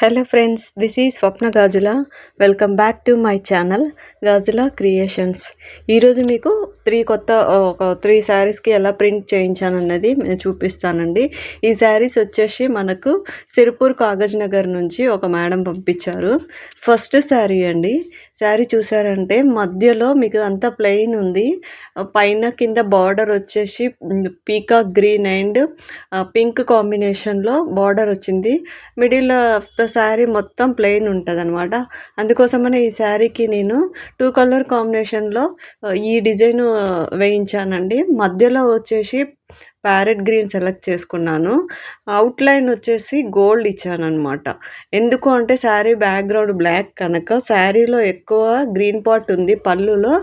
Hello friends, this is Swapna Gajula. Welcome back to my channel Gajula creations. ఈరోజు మీకు ఒక three శారీస్కి ఎలా ప్రింట్ చేయించానన్నది నేను చూపిస్తానండి. ఈ శారీస్ వచ్చేసి మనకు సిరిపూర్ కాగజ్ నగర్ నుంచి ఒక మేడం పంపించారు. ఫస్ట్ శారీ అండి. శారీ చూసారంటే మధ్యలో మీకు అంతా ప్లెయిన్ ఉంది. పైన కింద బార్డర్ వచ్చేసి పీకాక్ గ్రీన్ అండ్ పింక్ కాంబినేషన్లో బార్డర్ వచ్చింది. మిడిల్ ఆఫ్ ద శారీ మొత్తం ప్లెయిన్ ఉంటుందన్నమాట. అందుకోసమనే ఈ శారీకి నేను 2 కలర్ కాంబినేషన్లో ఈ డిజైన్ వేయించానండి. మధ్యలో వచ్చేసి ప్యారెట్ గ్రీన్ సెలెక్ట్ చేసుకున్నాను. అవుట్లైన్ వచ్చేసి గోల్డ్ ఇచ్చానమాట. ఎందుకు అంటే శారీ బ్యాక్గ్రౌండ్ బ్లాక్ కనుక శారీలో ఎక్కువ గ్రీన్ పార్ట్ ఉంది పళ్ళులో.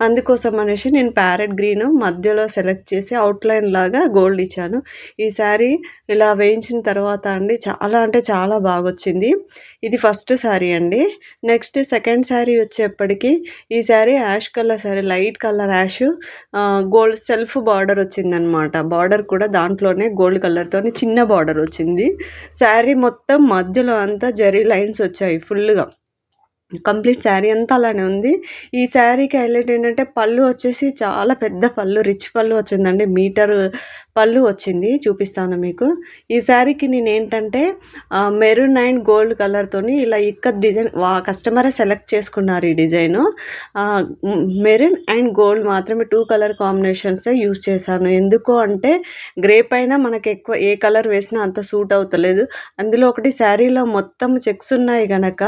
అందుకోసం అనేసి నేను ప్యారెట్ గ్రీన్ మధ్యలో సెలెక్ట్ చేసి అవుట్లైన్ లాగా గోల్డ్ ఇచ్చాను. ఈ శారీ ఇలా వేయించిన తర్వాత అండి చాలా అంటే చాలా బాగా వచ్చింది. ఇది ఫస్ట్ శారీ అండి. నెక్స్ట్ సెకండ్ శారీ వచ్చేప్పటికి ఈ sari ash colour sari, light colour ash, gold self border వచ్చిందనమాట. బార్డర్ కూడా దాంట్లోనే గోల్డ్ కలర్తో చిన్న బార్డర్ వచ్చింది. శారీ మొత్తం మధ్యలో అంతా జరీ లైన్స్ వచ్చాయి ఫుల్గా. కంప్లీట్ శారీ అంతా అలానే ఉంది. ఈ శారీకి హైలైట్ ఏంటంటే పళ్ళు వచ్చేసి చాలా పెద్ద పళ్ళు, రిచ్ పళ్ళు వచ్చిందండి. మీటర్ పళ్ళు వచ్చింది, చూపిస్తాను మీకు. ఈ శారీకి నేను ఏంటంటే మెరూన్ అండ్ గోల్డ్ కలర్తోని ఇలా ఇక్కత్ డిజైన్ కస్టమరే సెలెక్ట్ చేసుకున్నారు. ఈ డిజైను మెరూన్ అండ్ గోల్డ్ మాత్రమే 2 కలర్ కాంబినేషన్సే యూజ్ చేశాను. ఎందుకు అంటే గ్రే పైన మనకి ఎక్కువ ఏ కలర్ వేసినా అంత సూట్ అవుతలేదు. అందులో ఒకటి శారీలో మొత్తం చెక్స్ ఉన్నాయి కనుక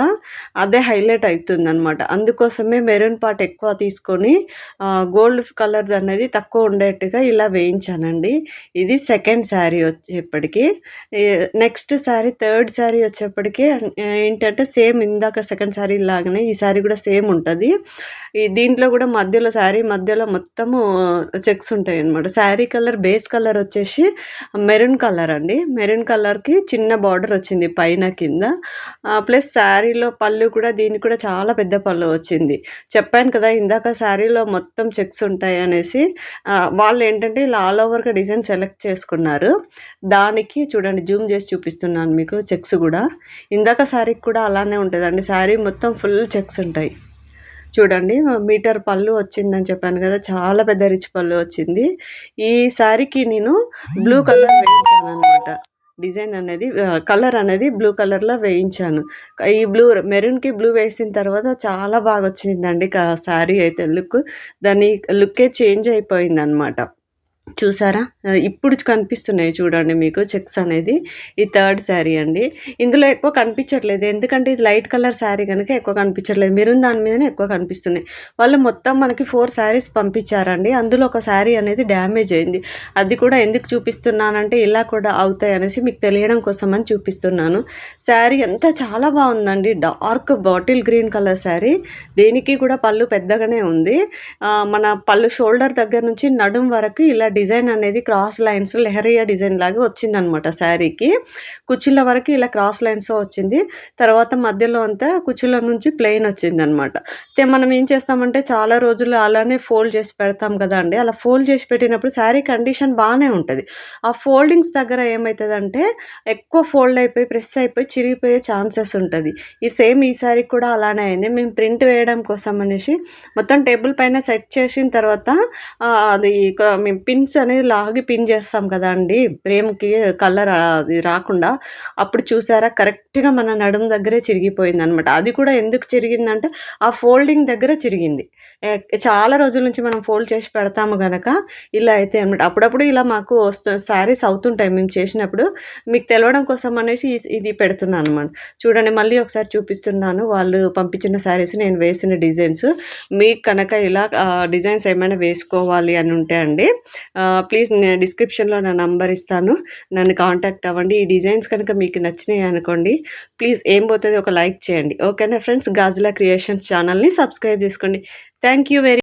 అదే హైలైట్ అవుతుందన్నమాట. అందుకోసమే మెరూన్ పార్ట్ ఎక్కువ తీసుకొని గోల్డ్ కలర్ అనేది తక్కువ ఉండేట్టుగా ఇలా వేయించానండి. ఇది సెకండ్ శారీ వచ్చేప్పటికి. నెక్స్ట్ శారీ, థర్డ్ శారీ వచ్చేప్పటికి ఏంటంటే సేమ్ ఇందాక సెకండ్ శారీ లాగానే ఈ శారీ కూడా సేమ్ ఉంటుంది. దీంట్లో కూడా మధ్యలో శారీ మధ్యలో మొత్తము చెక్స్ ఉంటాయి అన్నమాట. శారీ కలర్ బేస్ కలర్ వచ్చేసి మెరూన్ కలర్ అండి. మెరూన్ కలర్కి చిన్న బార్డర్ వచ్చింది పైన కింద. ప్లస్ శారీలో పళ్ళు కూడా దీనికి కూడా చాలా పెద్ద పళ్ళు వచ్చింది. చెప్పాను కదా ఇందాక శారీలో మొత్తం చెక్స్ ఉంటాయి అనేసి. వాళ్ళు ఏంటంటే ఇలా ఆల్ ఓవర్గా డిజైన్ సెలెక్ట్ చేసుకున్నారు. దానికి చూడండి, జూమ్ చేసి చూపిస్తున్నాను మీకు. చెక్స్ కూడా ఇందాక శారీకి కూడా అలానే ఉంటుందండి. శారీ మొత్తం ఫుల్ చెక్స్ ఉంటాయి. చూడండి, మీటర్ పళ్ళు వచ్చిందని చెప్పాను కదా, చాలా పెద్ద రిచ్ పళ్ళు వచ్చింది. ఈ శారీకి నేను బ్లూ కలర్ వేయించాను అనమాట. డిజైన్ అనేది కలర్ అనేది బ్లూ కలర్లో వేయించాను. ఈ మెరూన్కి బ్లూ వేసిన తర్వాత చాలా బాగా వచ్చిందండి శారీ అయితే. దాని లుక్కే చేంజ్ అయిపోయింది అనమాట. చూసారా, ఇప్పుడు కనిపిస్తున్నాయి చూడండి మీకు చెక్స్ అనేది. ఈ థర్డ్ శారీ అండి. ఇందులో ఎక్కువ కనిపించట్లేదు ఎందుకంటే ఇది లైట్ కలర్ శారీ కనుక ఎక్కువ కనిపించట్లేదు. మెరూన్ దాని మీదనే ఎక్కువ కనిపిస్తున్నాయి. వాళ్ళు మొత్తం మనకి 4 శారీస్ పంపించారండి. అందులో ఒక శారీ అనేది డ్యామేజ్ అయింది. అది కూడా ఎందుకు చూపిస్తున్నానంటే ఇలా కూడా అవుతాయి అనేసి మీకు తెలియడం కోసం అని చూపిస్తున్నాను. శారీ అంతా చాలా బాగుందండి. Dark bottle green colour sari. దేనికి కూడా పళ్ళు పెద్దగానే ఉంది. మన పళ్ళు షోల్డర్ దగ్గర నుంచి నడుం వరకు ఇలా డిజైన్ అనేది క్రాస్ లైన్స్ లెహరియా డిజైన్ లాగా వచ్చిందనమాట. శారీకి కుచ్చిళ్ళ వరకు ఇలా క్రాస్ లైన్స్ వచ్చింది. తర్వాత మధ్యలో అంతా కుచ్చిళ్ళ నుంచి ప్లెయిన్ వచ్చిందనమాట. అయితే మనం ఏం చేస్తామంటే చాలా రోజులు అలానే ఫోల్డ్ చేసి పెడతాం కదా అండి. అలా ఫోల్డ్ చేసి పెట్టినప్పుడు శారీ కండిషన్ బాగానే ఉంటుంది. ఆ ఫోల్డింగ్స్ దగ్గర ఏమవుతుందంటే ఎక్కువ ఫోల్డ్ అయిపోయి ప్రెస్ అయిపోయి చిరిగిపోయే ఛాన్సెస్ ఉంటుంది. ఈ శారీకి కూడా అలానే అయింది. మేము ప్రింట్ వేయడం కోసం అనేసి మొత్తం టేబుల్ పైన సెట్ చేసిన తర్వాత అది మేము పిన్స్ అనేది లాగి పిన్ చేస్తాం కదా అండి ఫ్రేమ్కి, కలర్ అది రాకుండా. అప్పుడు చూసారా కరెక్ట్గా మన నడుము దగ్గరే చిరిగిపోయింది అనమాట. అది కూడా ఎందుకు చిరిగిందంటే ఆ ఫోల్డింగ్ దగ్గర చిరిగింది. చాలా రోజుల నుంచి మనం ఫోల్డ్ చేసి పెడతాము కనుక ఇలా అయితే అనమాట. అప్పుడప్పుడు ఇలా మాకు శారీస్ అవుతుంటాయి మేము చేసినప్పుడు. మీకు తెలవడం కోసం అనేసి ఇది పెడుతున్నాను అనమాట. చూడండి, మళ్ళీ ఒకసారి చూపిస్తున్నాను వాళ్ళు పంపించిన శారీస్ నేను వేసిన డిజైన్స్. మీకు కనుక ఇలా డిజైన్స్ ఏమైనా వేసుకోవాలి అని ఉంటే అండి, ప్లీజ్ నేను డిస్క్రిప్షన్లో నా నంబర్ ఇస్తాను, నన్ను కాంటాక్ట్ అవ్వండి. ఈ డిజైన్స్ కనుక మీకు నచ్చినాయి అనుకోండి, ప్లీజ్ ఏం పోతుంది ఒక లైక్ చేయండి. ఓకేనా ఫ్రెండ్స్, గాజుల క్రియేషన్స్ ఛానల్ని సబ్స్క్రైబ్ చేసుకోండి. Thank you very